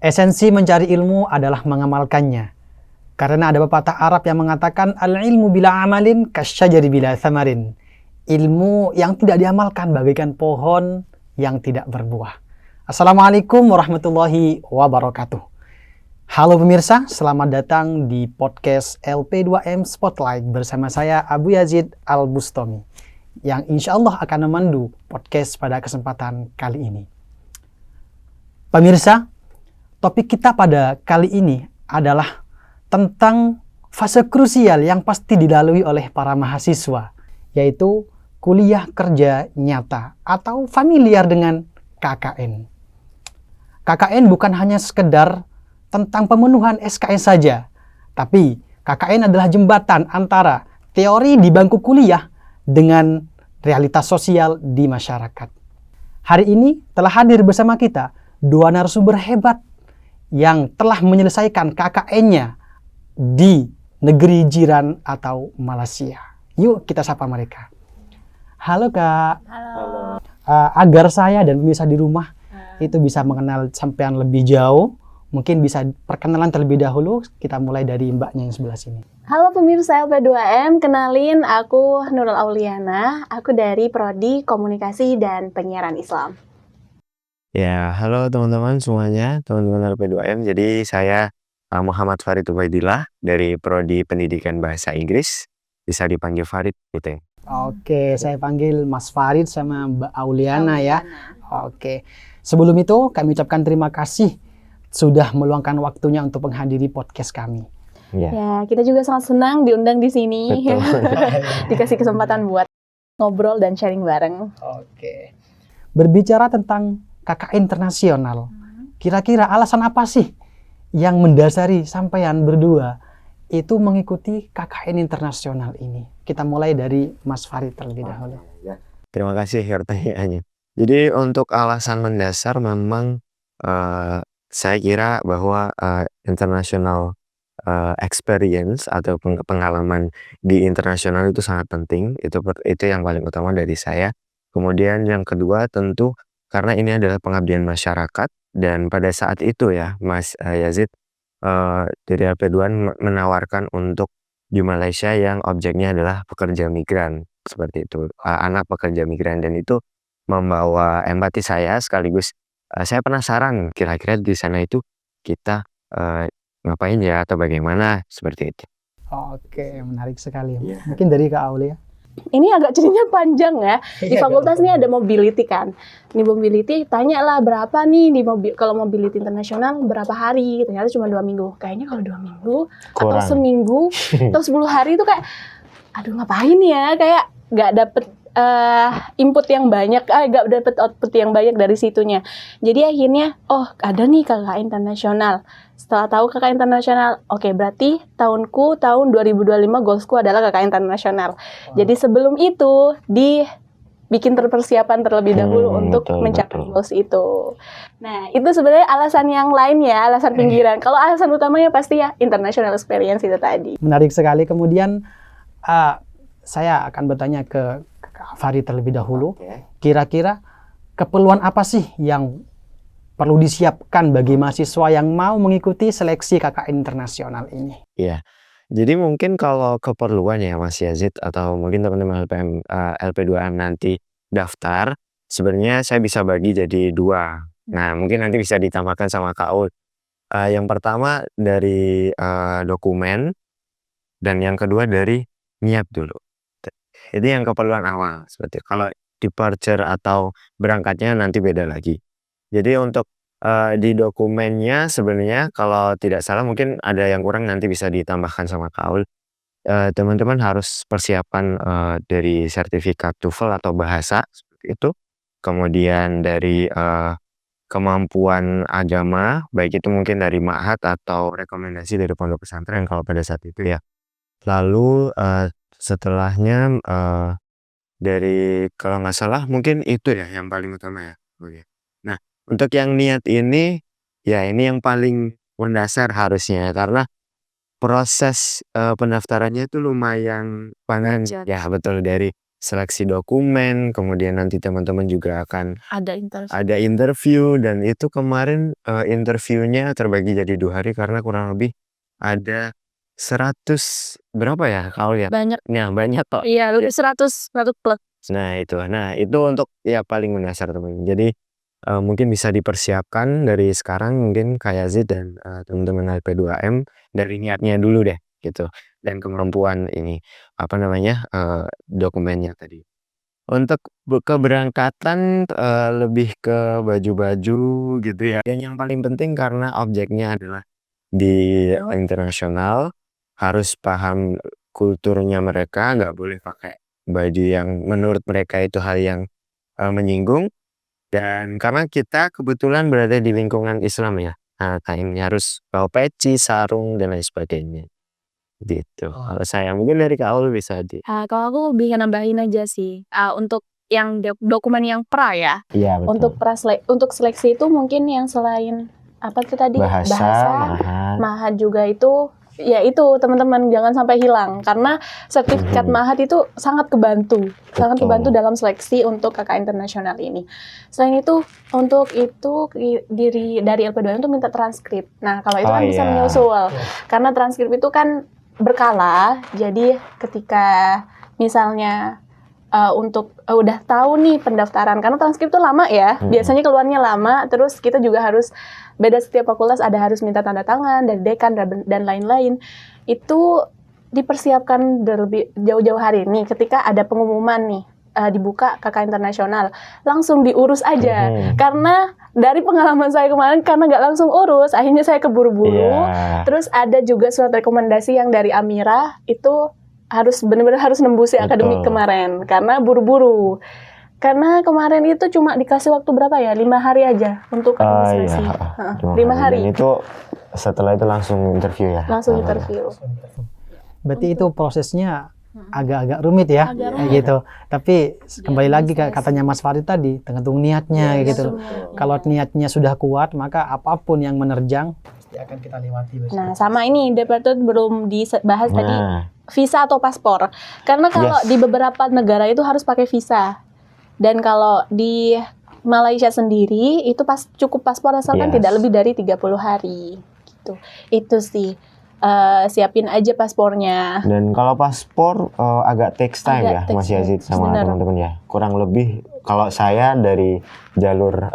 Esensi mencari ilmu adalah mengamalkannya. Karena ada pepatah Arab yang mengatakan al-ilmu bila amalin kasyajari bila thamarin. Ilmu yang tidak diamalkan bagaikan pohon yang tidak berbuah. Assalamualaikum warahmatullahi wabarakatuh. Halo pemirsa, selamat datang di podcast LP2M Spotlight bersama saya Abu Yazid Al-Bustami yang insya Allah akan memandu podcast pada kesempatan kali ini. Pemirsa, topik kita pada kali ini adalah tentang fase krusial yang pasti dilalui oleh para mahasiswa, yaitu kuliah kerja nyata atau familiar dengan KKN. KKN bukan hanya sekedar tentang pemenuhan SKS saja, tapi KKN adalah jembatan antara teori di bangku kuliah dengan realitas sosial di masyarakat. Hari ini telah hadir bersama kita dua narasumber hebat yang telah menyelesaikan KKN-nya di negeri jiran atau Malaysia. Yuk kita sapa mereka. Halo Kak. Halo. Agar saya dan pemirsa di rumah itu bisa mengenal sampean lebih jauh, mungkin bisa perkenalan terlebih dahulu. Kita mulai dari mbaknya yang sebelah sini. Halo pemirsa LP2M, kenalin aku Nurul Auliana, aku dari Prodi Komunikasi dan Penyiaran Islam. Ya, halo teman-teman semuanya, teman-teman LP2M. Jadi saya Muhammad Farid Ubaidillah dari Prodi Pendidikan Bahasa Inggris, bisa dipanggil Farid gitu ya. Oke, saya panggil Mas Farid sama Mbak Auliana ya. Oke, sebelum itu kami ucapkan terima kasih sudah meluangkan waktunya untuk menghadiri podcast kami. Ya, kita juga sangat senang diundang di sini. Dikasih kesempatan buat ngobrol dan sharing bareng. Oke. Berbicara tentang KKN internasional, kira-kira alasan apa sih yang mendasari sampean berdua itu mengikuti KKN internasional ini? Kita mulai dari Mas Farid terlebih dahulu. Terima kasih pertanyaannya. Jadi untuk alasan mendasar memang saya kira bahwa international experience atau pengalaman di internasional itu sangat penting. Itu yang paling utama dari saya. Kemudian yang kedua tentu karena ini adalah pengabdian masyarakat, dan pada saat itu ya Mas Yazid, dari LP2 menawarkan untuk di Malaysia yang objeknya adalah pekerja migran, seperti itu, anak pekerja migran, dan itu membawa empati saya sekaligus saya penasaran kira-kira di sana itu kita ngapain ya atau bagaimana, seperti itu. Oke, menarik sekali. Mungkin dari Kak Aulia. Ini agak ceritanya panjang ya. Di fakultas ini ada mobility kan. Di mobility tanya lah berapa nih di kalau mobility internasional berapa hari. Ternyata cuma 2 minggu. Kayaknya kalau 2 minggu atau seminggu atau 10 hari itu kayak aduh ngapain ya, kayak nggak dapet input yang banyak, nggak dapet output yang banyak dari situnya. Jadi akhirnya ada nih KKN internasional. Setelah tahu KKN internasional, oke, berarti tahunku tahun 2025 goalsku adalah KKN internasional. Jadi sebelum itu dibikin persiapan terlebih dahulu untuk mencapai goals itu. Nah, itu sebenarnya alasan yang lain ya, alasan pinggiran. Kalau alasan utamanya pasti ya international experience itu tadi. Menarik sekali. Kemudian saya akan bertanya ke Kak Farid terlebih dahulu. Kira-kira keperluan apa sih yang perlu disiapkan bagi mahasiswa yang mau mengikuti seleksi KKN internasional ini? Iya, jadi mungkin kalau keperluan ya Mas Yazid atau mungkin teman-teman LP2M nanti daftar, sebenarnya saya bisa bagi jadi 2. Nah, mungkin nanti bisa ditambahkan sama Kak Aul. Yang pertama dari dokumen, dan yang kedua dari niat dulu. Itu yang keperluan awal. Seperti kalau departure atau berangkatnya nanti beda lagi. Jadi untuk di dokumennya sebenarnya kalau tidak salah mungkin ada yang kurang, nanti bisa ditambahkan sama Kak Aul. Teman-teman harus persiapan dari sertifikat TOEFL atau bahasa seperti itu. Kemudian dari kemampuan agama, baik itu mungkin dari ma'had atau rekomendasi dari pondok pesantren kalau pada saat itu ya. Lalu setelahnya dari kalau nggak salah mungkin itu ya yang paling utama ya. Nah, untuk yang niat ini ya ini yang paling mendasar harusnya, karena proses pendaftarannya itu lumayan panjang ya, betul, dari seleksi dokumen, kemudian nanti teman-teman juga akan Ada interview. ada interview, dan itu kemarin interviewnya terbagi jadi 2 hari karena kurang lebih ada 100 berapa ya kalau lihat? Banyak. Ya banyak kok. Iya, udah 100 plus. Nah itu untuk ya paling mendasar teman. Jadi mungkin bisa dipersiapkan dari sekarang mungkin Kak Yazid dan teman-teman LP2M dari niatnya dulu deh gitu, dan kemampuan ini apa namanya dokumennya tadi. Untuk keberangkatan lebih ke baju-baju gitu ya. Dan yang paling penting karena objeknya adalah di internasional, harus paham kulturnya mereka, nggak boleh pakai baju yang menurut mereka itu hal yang menyinggung. Dan karena kita kebetulan berada di lingkungan Islam ya, nah kainnya harus bawa peci, sarung, dan lain sebagainya. Gitu. Kalau saya mungkin dari Kak Aul bisa di. Kalau aku lebih nambahin aja sih. Untuk yang dokumen yang pra ya. Iya betul. Untuk seleksi itu mungkin yang selain apa tuh tadi bahasa, Mahat juga itu ya itu teman-teman jangan sampai hilang karena sertifikat Mahat itu sangat kebantu dalam seleksi untuk KKN internasional ini. Selain itu untuk itu dari LP2M itu minta transkrip. Nah kalau itu kan bisa menyusul karena transkrip itu kan berkala. Jadi ketika misalnya untuk udah tahu nih pendaftaran, karena transkrip itu lama ya, biasanya keluarnya lama, terus kita juga harus beda setiap fakultas, ada harus minta tanda tangan dari dekan dan lain-lain. Itu dipersiapkan lebih jauh-jauh hari nih, ketika ada pengumuman nih dibuka KKN internasional, langsung diurus aja. Karena dari pengalaman saya kemarin, karena nggak langsung urus, akhirnya saya keburu-buru. Terus ada juga surat rekomendasi yang dari Amira itu harus benar-benar harus nembusi akademik kemarin karena buru-buru. Karena kemarin itu cuma dikasih waktu berapa ya? 5 hari aja untuk administrasi. 5 hari. Dan itu setelah itu langsung interview ya? Langsung interview. Berarti itu prosesnya agak-agak rumit ya, kayak gitu. Tapi kembali lagi katanya Mas Farid tadi, tergantung niatnya gitu. Kalau niatnya sudah kuat, maka apapun yang menerjang pasti akan kita lewati. Nah, sama ini departemen belum dibahas tadi, visa atau paspor. Karena kalau di beberapa negara itu harus pakai visa. Dan kalau di Malaysia sendiri itu cukup paspor asalkan tidak lebih dari 30 hari gitu. Itu sih. Siapin aja paspornya. Dan kalau paspor agak takes time ya Mas Yazid sama teman-teman ya. Kurang lebih kalau saya dari jalur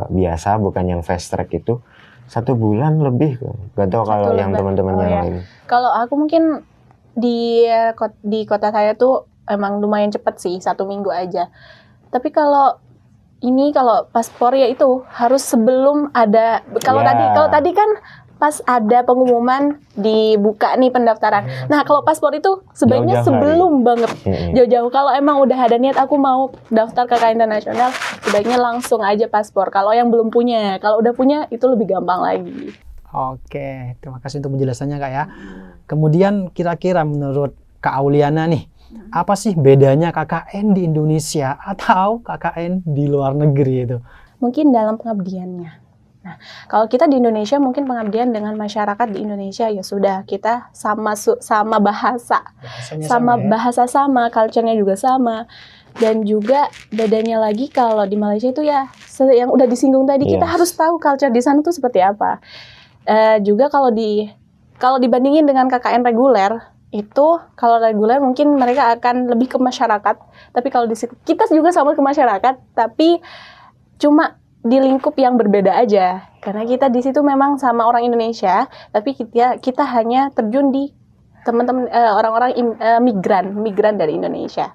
biasa bukan yang fast track itu 1 bulan lebih. Gak tahu kalau yang teman-teman yang lain. Kalau aku mungkin di kota saya tuh emang lumayan cepet sih, 1 minggu aja. Tapi kalau paspor ya itu harus sebelum ada. Kalau tadi kan pas ada pengumuman dibuka nih pendaftaran. Nah kalau paspor itu sebaiknya sebelum banget, jauh-jauh. Kalau emang udah ada niat aku mau daftar KKN internasional, sebaiknya langsung aja paspor. Kalau yang belum punya, kalau udah punya itu lebih gampang lagi. Oke, terima kasih untuk penjelasannya Kak ya. Kemudian kira-kira menurut Kak Auliana nih, apa sih bedanya KKN di Indonesia atau KKN di luar negeri itu? Mungkin dalam pengabdiannya. Nah, kalau kita di Indonesia mungkin pengabdian dengan masyarakat di Indonesia ya sudah kita sama bahasa, bahasa sama, culture-nya juga sama. Dan juga bedanya lagi kalau di Malaysia itu ya yang udah disinggung tadi, kita harus tahu culture di sana tuh seperti apa. Juga kalau dibandingin dengan KKN reguler itu, kalau reguler mungkin mereka akan lebih ke masyarakat, tapi kalau di situ kita juga sama ke masyarakat, tapi cuma di lingkup yang berbeda aja. Karena kita di situ memang sama orang Indonesia, tapi kita hanya terjun di teman-teman orang-orang migran dari Indonesia.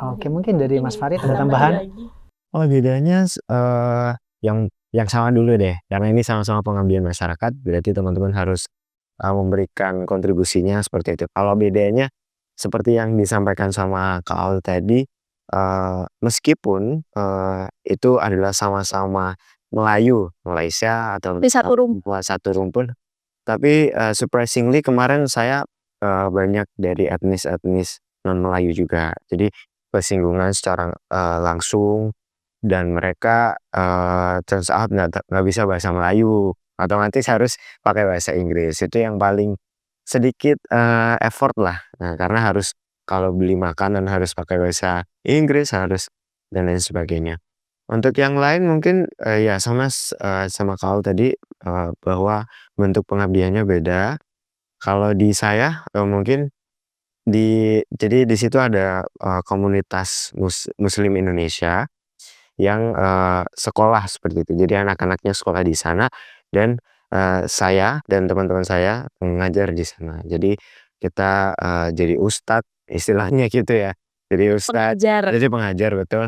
Oke, mungkin dari Mas Farid ada tambahan? Oh, bedanya yang sama dulu deh. Karena ini sama-sama pengabdian masyarakat, berarti teman-teman harus memberikan kontribusinya seperti itu. Kalau bedanya seperti yang disampaikan sama Kak Aul tadi, meskipun itu adalah sama-sama Melayu, Malaysia atau satu rumpun, tapi surprisingly kemarin saya banyak dari etnis non Melayu juga. Jadi persinggungan secara langsung, dan mereka turns out nggak bisa bahasa Melayu, otomatis harus pakai bahasa Inggris. Itu yang paling sedikit effort lah. Nah, karena harus kalau beli makanan harus pakai bahasa Inggris, harus dan lain sebagainya. Untuk yang lain mungkin, ya sama kau tadi, bahwa bentuk pengabdiannya beda. Kalau di saya, mungkin jadi di situ ada, komunitas muslim Indonesia yang, sekolah seperti itu. Jadi anak-anaknya sekolah di sana dan, saya dan teman-teman saya mengajar di sana. Jadi kita, jadi ustadz istilahnya gitu ya. Jadi ustadz, Pengajar. jadi pengajar betul,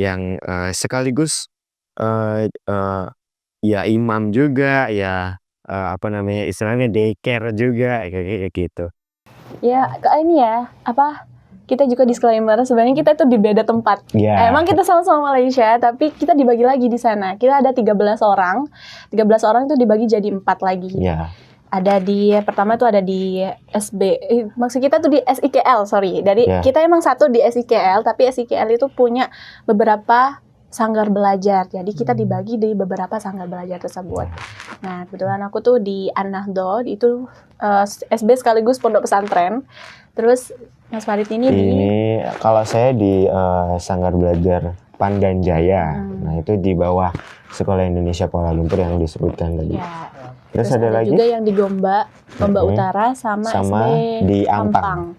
yang, sekaligus, eee eee, ya imam juga, ya, apa namanya, istilahnya daycare juga, kayak gitu. Ya, ini ya, kita juga disclaimer, sebenarnya kita itu di beda tempat. Iya. Emang kita sama-sama Malaysia, tapi kita dibagi lagi di sana. Kita ada 13 orang. 13 orang itu dibagi jadi 4 lagi. Iya. Pertama tuh ada di maksud kita tuh di SIKL, sorry. Kita emang satu di SIKL, tapi SIKL itu punya beberapa sanggar belajar. Jadi kita dibagi di beberapa sanggar belajar tersebut. Nah, kebetulan aku tuh di An-Nahdoh, itu SB sekaligus pondok pesantren. Terus Mas Farid ini kalau saya di sanggar belajar Pandan Jaya. Nah, itu di bawah Sekolah Indonesia Kuala Lumpur yang disebutkan tadi. Ya. Terus ada lagi juga yang di Gombak Utara sama SB di Ampang.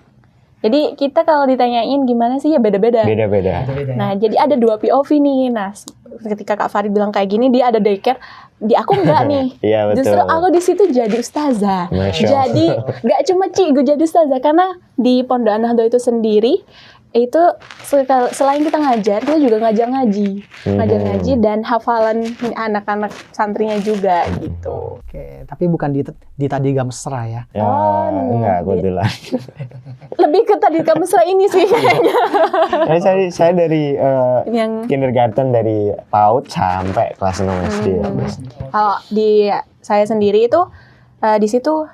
Jadi kita kalau ditanyain gimana sih ya beda-beda. Beda-beda. Nah, jadi ada 2 POV nih. Nah, ketika Kak Farid bilang kayak gini, dia ada daycare, di aku enggak nih. Iya, betul. Justru aku di situ jadi ustazah. Masya Allah. Jadi enggak cuma gue jadi ustazah, karena di Pondok An-Nahdoh itu sendiri itu selain kita ngajar, kita juga ngajar ngaji dan hafalan anak-anak santrinya juga gitu. Oke, tapi bukan di Tadika Mesra ya. Ya, enggak, kebetulan. Lebih ke Tadika Mesra ini sih kayaknya. Saya dari Yang kindergarten, dari PAUD sampai kelas 6 SD. kalau di saya sendiri itu di situ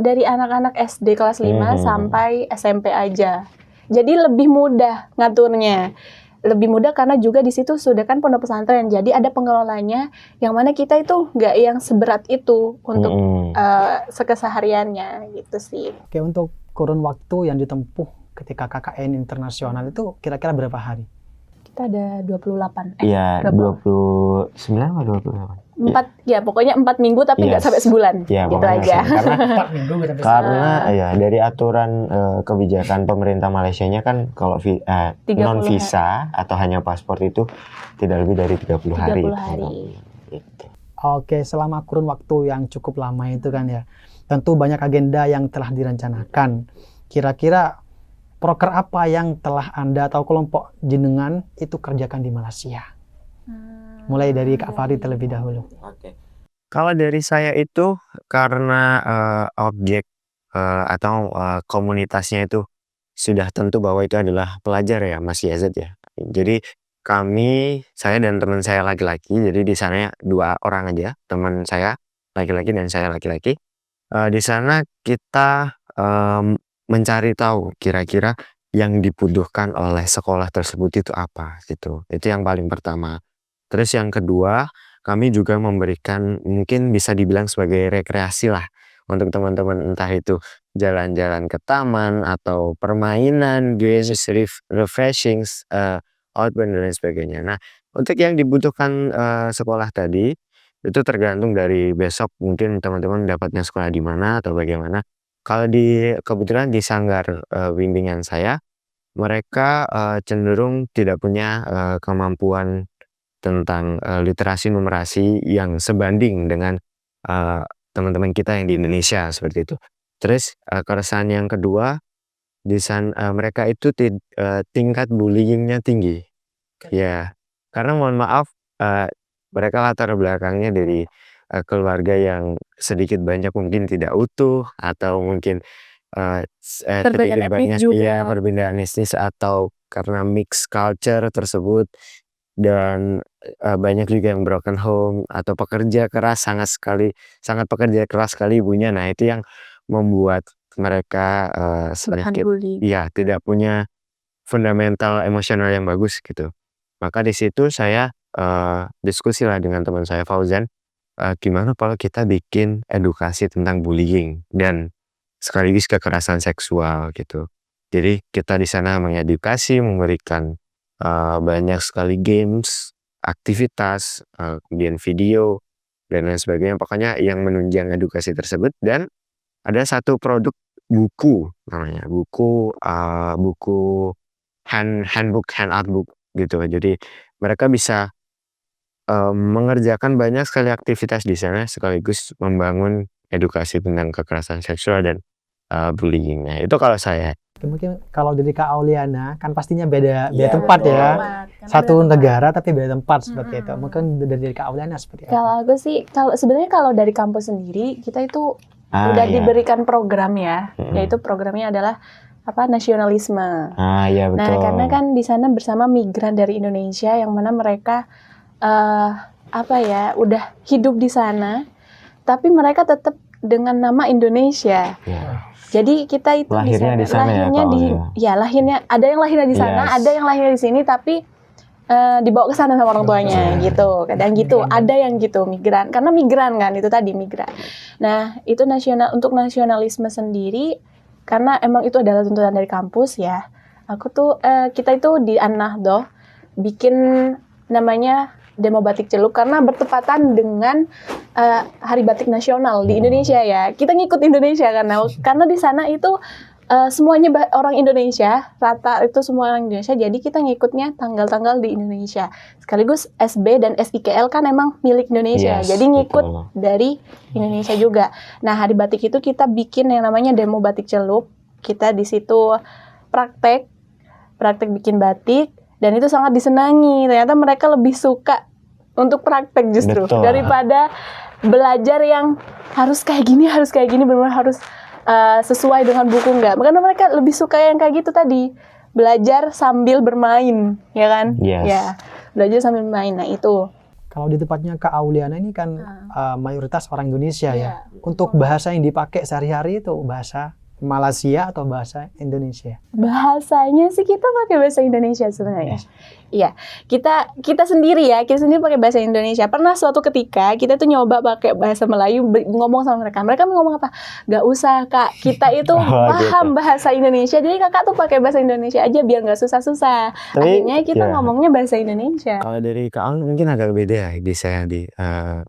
dari anak-anak SD kelas 5 sampai SMP aja. Jadi lebih mudah ngaturnya. Lebih mudah karena juga di situ sudah kan pondok pesantren. Jadi ada pengelolanya yang mana kita itu nggak yang seberat itu untuk sekesehariannya gitu sih. Oke, untuk kurun waktu yang ditempuh ketika KKN internasional itu kira-kira berapa hari? Kita ada 28. Iya, 29 atau 28? 4, ya pokoknya 4 minggu tapi nggak sampai sebulan. Ya, gitu aja. Karena 4 minggu Karena ya dari aturan kebijakan pemerintah Malaysianya kan kalau non visa atau hanya paspor itu tidak lebih dari 30 hari. 30 hari. Gitu. Oke, selama kurun waktu yang cukup lama itu kan ya, tentu banyak agenda yang telah direncanakan. Kira-kira proker apa yang telah Anda atau kelompok jenengan itu kerjakan di Malaysia? Mulai dari Kak Farid terlebih dahulu. Oke. Kalau dari saya itu karena objek atau komunitasnya itu sudah tentu bahwa itu adalah pelajar ya, Mas Yazid ya. Jadi saya dan teman saya laki-laki, jadi di sana 2 orang aja, teman saya laki-laki dan saya laki-laki. Di sana kita mencari tahu kira-kira yang dibutuhkan oleh sekolah tersebut itu apa gitu. Itu yang paling pertama. Terus yang kedua, kami juga memberikan mungkin bisa dibilang sebagai rekreasi lah untuk teman-teman, entah itu jalan-jalan ke taman atau permainan, games, refreshing, outbound dan lain sebagainya. Nah, untuk yang dibutuhkan sekolah tadi itu tergantung dari besok mungkin teman-teman dapatnya sekolah di mana atau bagaimana. Kalau kebetulan di sanggar bimbingan saya, mereka cenderung tidak punya kemampuan tentang literasi numerasi yang sebanding dengan teman-teman kita yang di Indonesia seperti itu. Terus keresahan yang kedua, di sana mereka itu tingkat bullyingnya tinggi. Ya, karena mohon maaf mereka latar belakangnya dari keluarga yang sedikit banyak mungkin tidak utuh atau mungkin perbedaan etnis atau karena mix culture tersebut. Dan banyak juga yang broken home atau sangat pekerja keras sekali ibunya. Nah, itu yang membuat mereka sedikit tidak punya fundamental emosional yang bagus gitu. Maka di situ saya diskusi lah dengan teman saya Fauzan, gimana kalau kita bikin edukasi tentang bullying dan sekaligus kekerasan seksual gitu Jadi kita di sana mengedukasi, memberikan banyak sekali games, aktivitas, kemudian video dan lain sebagainya. Pokoknya yang menunjang edukasi tersebut. Dan ada satu produk buku namanya, buku handbook, hand art book gitu. Jadi mereka bisa mengerjakan banyak sekali aktivitas di sana sekaligus membangun edukasi tentang kekerasan seksual dan bullying. Nah, itu kalau saya. Mungkin kalau dari Kak Auliana kan pastinya beda Iya, tempat beda ya. tempat. Karena Satu beda tempat. negara tapi beda tempat seperti itu. Mm-mm. Mungkin dari Kak Auliana seperti apa? Kalau aku sih, sebenarnya kalau dari kampus sendiri kita itu udah iya. diberikan program ya, Mm-mm. yaitu programnya adalah nasionalisme. Iya betul. Nah, karena kan di sana bersama migran dari Indonesia yang mana mereka udah hidup di sana, tapi mereka tetap dengan nama Indonesia. Ya. Jadi kita itu Lahirnya di sana ya, lahirnya Kak di Aulia? lahirnya ada yang lahirnya di sana, Yes. ada yang lahirnya di sini tapi dibawa ke sana sama orang tuanya gitu. Kadang gitu, ada yang gitu migran karena migran kan itu tadi migran. Nah, itu untuk nasionalisme sendiri karena emang itu adalah tuntutan dari kampus ya. Kita itu di An-Nahdlatul bikin namanya demo batik celup karena bertepatan dengan Hari Batik Nasional di Indonesia ya. Kita ngikut Indonesia karena di sana itu semuanya orang Indonesia, rata itu semua orang Indonesia. Jadi kita ngikutnya tanggal-tanggal di Indonesia. Sekaligus SB dan SIKL kan emang milik Indonesia. Yes, jadi ngikut betul. dari Indonesia juga. Nah, Hari Batik itu kita bikin yang namanya demo batik celup. Kita di situ praktek bikin batik dan itu sangat disenangi. Ternyata mereka lebih suka untuk praktek justru Betul. daripada belajar yang harus kayak gini benar-benar harus sesuai dengan buku enggak. Karena mereka lebih suka yang kayak gitu tadi. Belajar sambil bermain, ya kan? Yes. Ya, belajar sambil bermain. Nah, itu. Kalau di tempatnya Kak Auliana ini kan mayoritas orang Indonesia ya. Iya. Untuk bahasa yang dipakai sehari-hari itu bahasa Malaysia atau bahasa Indonesia? Bahasanya sih kita pakai bahasa Indonesia sebenarnya. Iya, kita sendiri pakai bahasa Indonesia. Pernah suatu ketika kita tuh nyoba pakai bahasa Melayu ngomong sama mereka. Mereka ngomong apa? Gak usah Kak, kita itu paham bahasa Indonesia. Jadi kakak tuh pakai bahasa Indonesia aja biar nggak susah-susah. Akhirnya kita ngomongnya bahasa Indonesia. Kalau dari Kak Aun mungkin agak beda ya di saya di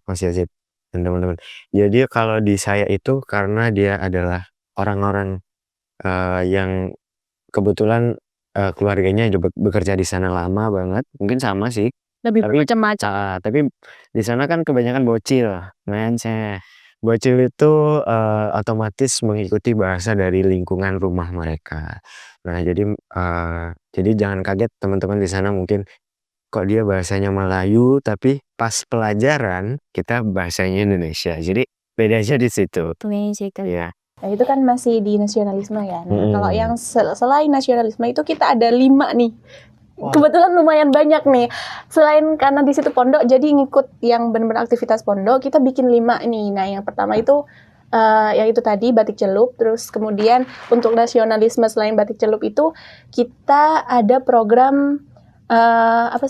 Mas Yazid dan teman-teman. Jadi kalau di saya itu karena dia adalah orang-orang yang kebetulan keluarganya juga bekerja di sana lama banget, mungkin sama sih. Lebih Tapi macam-macam. tapi di sana kan kebanyakan bocil, bocil itu otomatis mengikuti bahasa dari lingkungan rumah mereka. Nah jadi jangan kaget teman-teman di sana mungkin kok dia bahasanya Melayu tapi pas pelajaran kita bahasanya Indonesia. Jadi beda aja di situ. Ya. Nah, itu kan masih di nasionalisme ya. Nah, kalau yang selain nasionalisme itu kita ada 5 nih. Wow. Kebetulan lumayan banyak nih. Selain karena di situ pondok, jadi ngikut yang benar-benar aktivitas pondok, kita bikin 5 nih. Nah, yang pertama itu yang itu tadi batik celup. Terus kemudian untuk nasionalisme selain batik celup itu kita ada program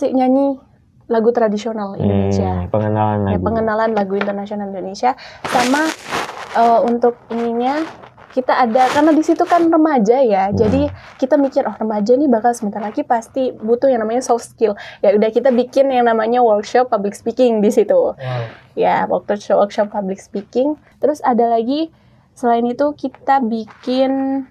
nyanyi lagu tradisional Indonesia. Pengenalan lagu internasional Indonesia sama untuk ininya kita ada karena di situ kan remaja ya. Jadi kita mikir remaja nih bakal sebentar lagi pasti butuh yang namanya soft skill. Ya udah kita bikin yang namanya workshop public speaking di situ. Wow. Ya, workshop public speaking. Terus ada lagi selain itu kita bikin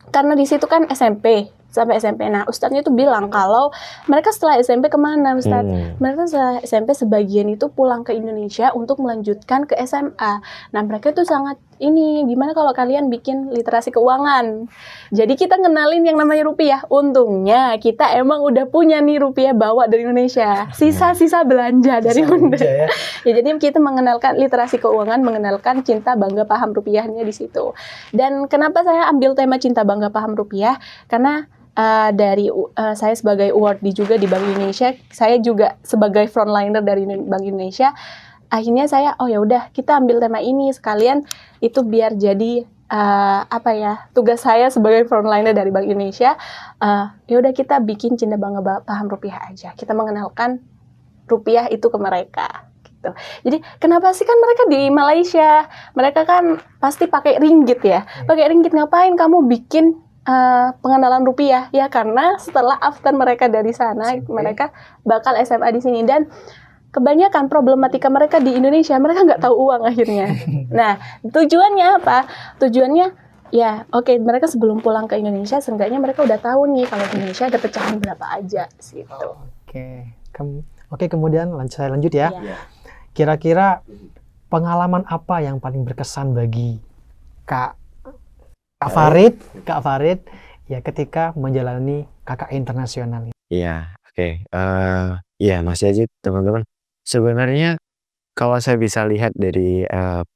karena di situ kan SMP sampai SMP. Nah, ustadznya itu bilang kalau mereka setelah SMP kemana, Ustadz? Mereka setelah SMP sebagian itu pulang ke Indonesia untuk melanjutkan ke SMA. Nah, mereka itu sangat gimana kalau kalian bikin literasi keuangan? Jadi kita ngenalin yang namanya rupiah. Untungnya kita emang udah punya nih rupiah bawa dari Indonesia. Sisa-sisa belanja dari Bunda. Ya, jadi kita mengenalkan literasi keuangan, mengenalkan cinta bangga paham rupiahnya di situ. Dan kenapa saya ambil tema cinta bangga paham rupiah? Karena dari saya sebagai awardee juga di Bank Indonesia, saya juga sebagai frontliner dari Bank Indonesia. Akhirnya saya ya udah kita ambil tema ini sekalian itu biar jadi tugas saya sebagai frontliner dari Bank Indonesia. Ya udah kita bikin cinta bangga paham rupiah aja. Kita mengenalkan rupiah itu ke mereka. Gitu. Jadi kenapa sih kan mereka di Malaysia, mereka kan pasti pakai ringgit ya. Pakai ringgit ngapain kamu bikin pengenalan rupiah ya, karena setelah after mereka dari sana mereka bakal SMA di sini, dan kebanyakan problematika mereka di Indonesia mereka nggak tahu uang akhirnya. Nah, tujuannya apa? Tujuannya ya oke, mereka sebelum pulang ke Indonesia seenggaknya mereka udah tahu nih kalau di Indonesia ada pecahan berapa aja gitu. Oke, kemudian saya lanjut ya. Iya. Kira-kira pengalaman apa yang paling berkesan bagi Kak Farid ya ketika menjalani KKN internasional ini? Iya, oke. Iya, Mas Yazid, teman-teman. Sebenarnya kalau saya bisa lihat dari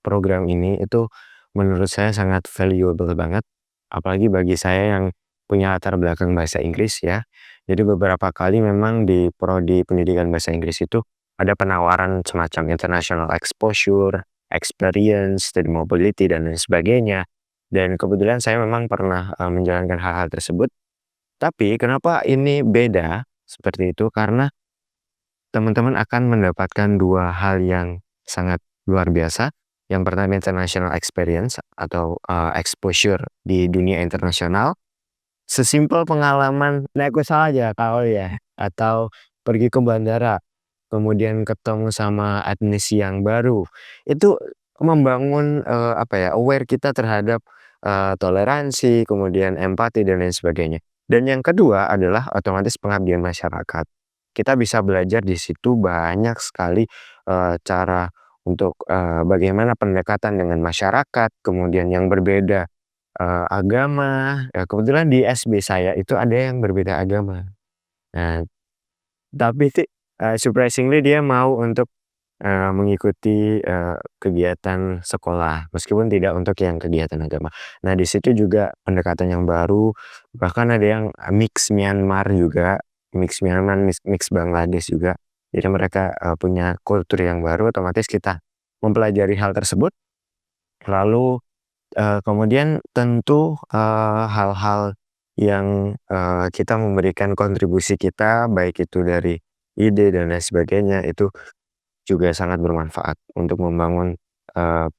program ini itu menurut saya sangat valuable banget. Apalagi bagi saya yang punya latar belakang bahasa Inggris ya. Jadi beberapa kali memang di prodi pendidikan bahasa Inggris itu ada penawaran semacam international exposure, experience, study mobility, dan lain sebagainya. Dan kebetulan saya memang pernah menjalankan hal-hal tersebut. Tapi kenapa ini beda seperti itu? Karena teman-teman akan mendapatkan dua hal yang sangat luar biasa. Yang pertama international experience atau exposure di dunia internasional. Sesimpel pengalaman naik pesawat aja kalau ya, atau pergi ke bandara, kemudian ketemu sama etnis yang baru. Itu membangun aware kita terhadap toleransi, kemudian empati dan lain sebagainya. Dan yang kedua adalah otomatis pengabdian masyarakat. Kita bisa belajar di situ banyak sekali cara untuk bagaimana pendekatan dengan masyarakat, kemudian yang berbeda agama. Ya, kebetulan di SB saya itu ada yang berbeda agama. Nah, tapi surprisingly dia mau untuk mengikuti kegiatan sekolah meskipun tidak untuk yang kegiatan agama. Nah, di situ juga pendekatan yang baru, bahkan ada yang mix Myanmar juga, mix Myanmar, mix Bangladesh juga. Jadi mereka punya kultur yang baru, otomatis kita mempelajari hal tersebut. Lalu kemudian tentu hal-hal yang kita memberikan kontribusi kita, baik itu dari ide dan lain sebagainya, itu juga sangat bermanfaat untuk membangun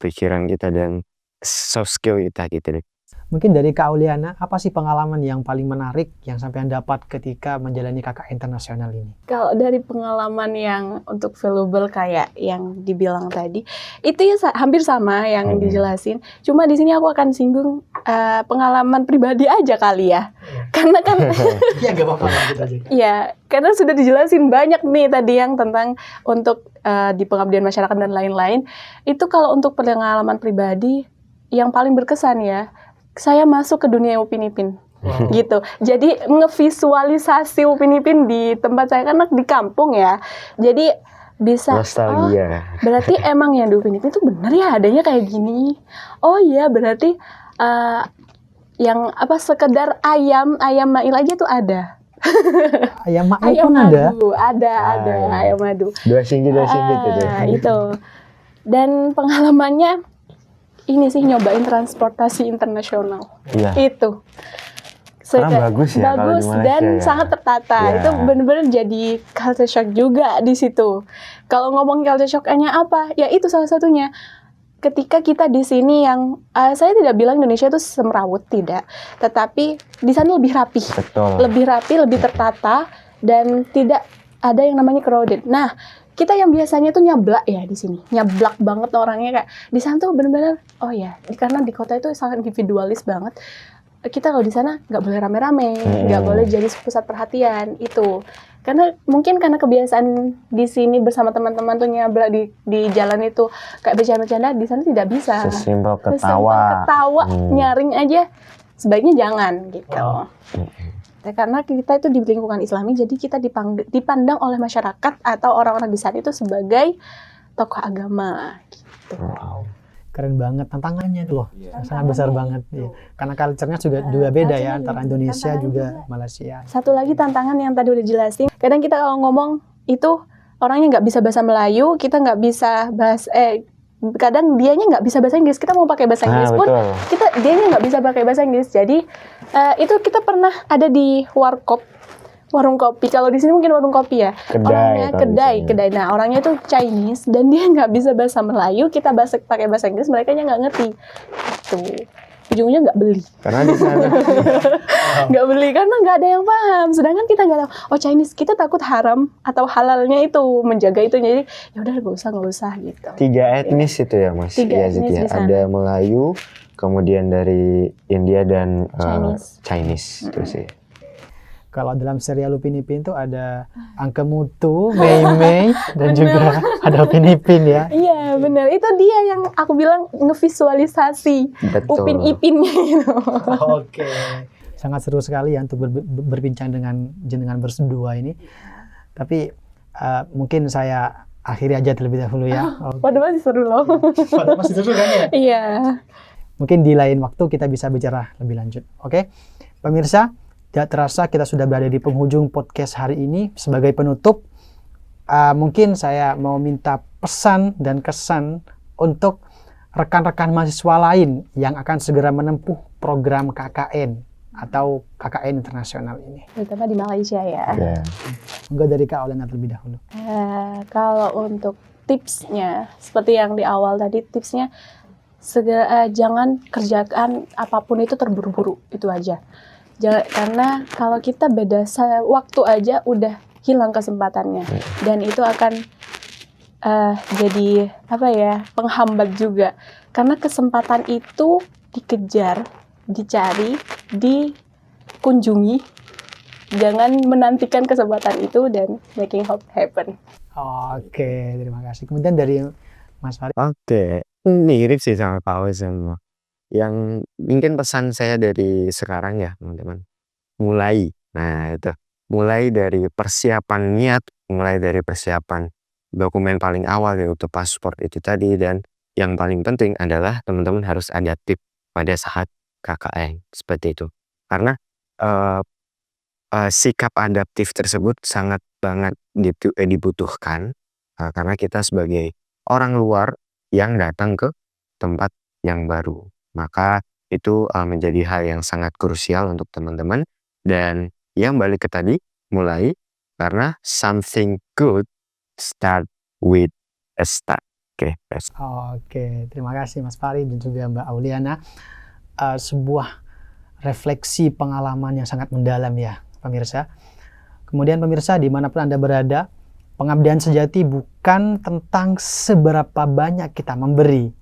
pikiran kita dan soft skill kita gitu deh. Mungkin dari Kak Auliana, apa sih pengalaman yang paling menarik yang sampean dapat ketika menjalani KKN internasional ini? Kalau dari pengalaman yang untuk valuable kayak yang dibilang tadi, itu ya hampir sama yang dijelasin. Cuma di sini aku akan singgung pengalaman pribadi aja kali ya. Karena kan Ya nggak apa-apa gitu aja. ya, karena sudah dijelasin banyak nih tadi yang tentang untuk di pengabdian masyarakat dan lain-lain. Itu kalau untuk pengalaman pribadi yang paling berkesan ya, saya masuk ke dunia Upin Ipin. Gitu. Jadi ngevisualisasi Upin Ipin di tempat saya, karena di kampung ya. Jadi bisa Nostalgia. berarti emang yang di Upin Ipin itu bener ya adanya kayak gini. Oh iya, berarti yang sekedar ayam mail aja tuh ada. Ayam mail pun ada. Ada ayam madu. Dua singgit gitu. Itu. Dan pengalamannya ini sih nyobain transportasi internasional. Iya. Itu. Karena bagus ya kalau di Malaysia dan ya. sangat tertata. Ya. Itu benar-benar jadi culture shock juga di situ. Kalau ngomong culture shock-nya apa? Ya itu salah satunya. Ketika kita di sini yang saya tidak bilang Indonesia itu semrawut, tidak. Tetapi di sana lebih rapi. Betul. Lebih rapi, lebih tertata, dan tidak ada yang namanya crowded. Nah, kita yang biasanya tuh nyablak ya di sini, nyablak banget orangnya, kayak di sana tuh benar-benar karena di kota itu sangat individualis banget. Kita kalau di sana nggak boleh rame-rame, nggak boleh jadi pusat perhatian itu. Karena mungkin karena kebiasaan di sini bersama teman-teman tuh nyablak di jalan itu kayak bercanda-bercanda, di sana tidak bisa. Sesimpel ketawa. Nyaring aja sebaiknya jangan gitu. Karena kita itu di lingkungan Islami, jadi kita dipandang oleh masyarakat atau orang-orang di sana itu sebagai tokoh agama gitu. Keren banget tantangannya itu loh. Sangat besar banget ya. Karena culture-nya juga beda ya antara Indonesia juga Malaysia. Satu lagi tantangan yang tadi udah jelasin, kadang kita kalau ngomong itu orangnya nggak bisa bahasa Melayu, kita nggak bisa kadang dianya nggak bisa bahasa Inggris, kita mau pakai bahasa Inggris pun dianya nggak bisa pakai bahasa Inggris. Jadi itu kita pernah ada di warung kopi. Kalau di sini mungkin warung kopi ya. Kedai. Nah, orangnya itu Chinese dan dia nggak bisa bahasa Melayu, kita pakai bahasa Inggris, mereka nggak ngerti. Gitu. ujungnya nggak beli. Karena di sana Nggak beli karena nggak ada yang paham. Sedangkan kita nggak tahu. Oh Chinese, kita takut haram atau halalnya itu menjaga itu. Jadi ya udah nggak usah gitu. 3 etnis itu ya Mas 3 Yazid etnis ya. di sana. Ada Melayu, kemudian dari India dan Chinese itu sih. Kalau dalam serial Upin Ipin itu ada Angke Mutu, Mei Mei, dan juga ada Upin Ipin ya. Iya benar. Itu dia yang aku bilang ngevisualisasi Betul. Upin Ipinnya gitu. Oke. Sangat seru sekali ya untuk berbincang dengan jenengan berdua ini. Tapi mungkin saya akhiri aja terlebih dahulu ya. Waduh masih seru loh. Masih seru kan ya? Iya. Mungkin di lain waktu kita bisa bicara lebih lanjut. Oke, pemirsa, tidak terasa kita sudah berada di penghujung podcast hari ini. Sebagai penutup, mungkin saya mau minta pesan dan kesan untuk rekan-rekan mahasiswa lain yang akan segera menempuh program KKN atau KKN internasional ini. Terutama di Malaysia ya. Ya. Enggak dari Kak Olena terlebih dahulu. Kalau untuk tipsnya, seperti yang di awal tadi, tipsnya segera jangan kerjakan apapun itu terburu-buru, itu aja. Karena kalau kita beda waktu aja udah hilang kesempatannya, dan itu akan jadi penghambat juga. Karena kesempatan itu dikejar, dicari, dikunjungi. Jangan menantikan kesempatan itu dan making hope happen. Oke, terima kasih. Kemudian dari Mas Farid. Oke, mirip sih sama Pak Oz semua. Yang mungkin pesan saya dari sekarang ya teman-teman, mulai. Nah itu, mulai dari persiapan niat, mulai dari persiapan dokumen paling awal yaitu paspor itu tadi, dan yang paling penting adalah teman-teman harus adaptif pada saat KKN seperti itu. Karena sikap adaptif tersebut sangat banget dibutuhkan karena kita sebagai orang luar yang datang ke tempat yang baru. Maka itu menjadi hal yang sangat krusial untuk teman-teman. Dan yang balik ke tadi, mulai, karena something good start with a start. Oke, terima kasih Mas Farid dan juga Mbak Auliana. Sebuah refleksi pengalaman yang sangat mendalam ya pemirsa. Kemudian pemirsa dimanapun Anda berada, pengabdian sejati bukan tentang seberapa banyak kita memberi,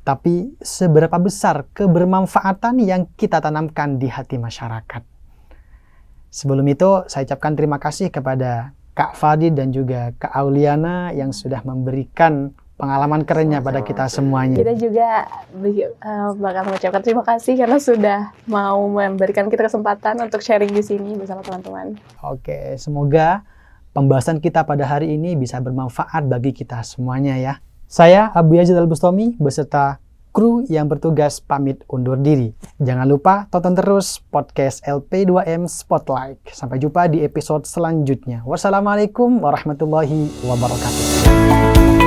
tapi seberapa besar kebermanfaatan yang kita tanamkan di hati masyarakat. Sebelum itu, saya ucapkan terima kasih kepada Kak Farid dan juga Kak Auliana yang sudah memberikan pengalaman kerennya pada kita semuanya. Kita juga bakal mengucapkan terima kasih karena sudah mau memberikan kita kesempatan untuk sharing di sini bersama teman-teman. Oke, semoga pembahasan kita pada hari ini bisa bermanfaat bagi kita semuanya ya. Saya Abu Yazid Al-Bustami beserta kru yang bertugas pamit undur diri. Jangan lupa tonton terus podcast LP2M Spotlight. Sampai jumpa di episode selanjutnya. Wassalamualaikum warahmatullahi wabarakatuh.